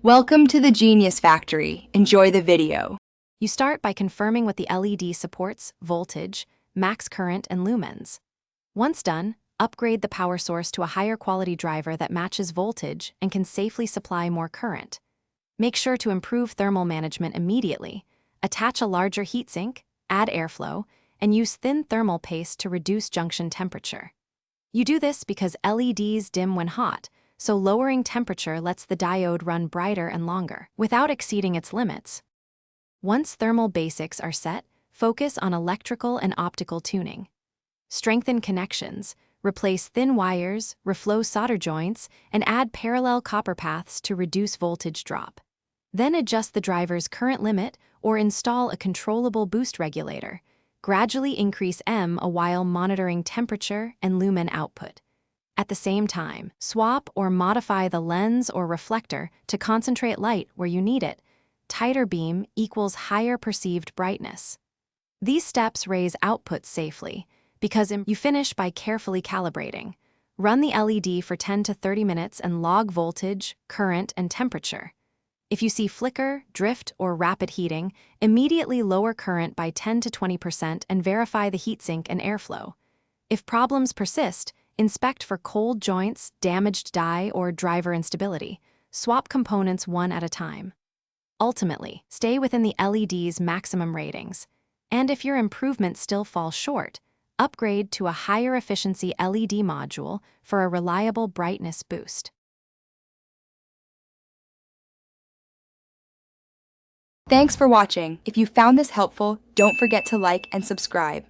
Welcome to the Genius Factory. Enjoy the video. You start by confirming what the LED supports: voltage, max current, and lumens. Once done, upgrade the power source to a higher quality driver that matches voltage and can safely supply more current. Make sure to improve thermal management immediately. Attach a larger heatsink, add airflow, and use thin thermal paste to reduce junction temperature. You do this because LEDs dim when hot, so lowering temperature lets the diode run brighter and longer, without exceeding its limits. Once thermal basics are set, focus on electrical and optical tuning. Strengthen connections, replace thin wires, reflow solder joints, and add parallel copper paths to reduce voltage drop. Then adjust the driver's current limit or install a controllable boost regulator. Gradually increase M while monitoring temperature and lumen output. At the same time, swap or modify the lens or reflector to concentrate light where you need it. Tighter beam equals higher perceived brightness. These steps raise output safely because you finish by carefully calibrating. Run the LED for 10 to 30 minutes and log voltage, current, and temperature. If you see flicker, drift, or rapid heating, immediately lower current by 10 to 20% and verify the heatsink and airflow. If problems persist, inspect for cold joints, damaged die, or driver instability. Swap components one at a time. Ultimately, stay within the LED's maximum ratings. And if your improvements still fall short, upgrade to a higher efficiency LED module for a reliable brightness boost. Thanks for watching. If you found this helpful, don't forget to like and subscribe.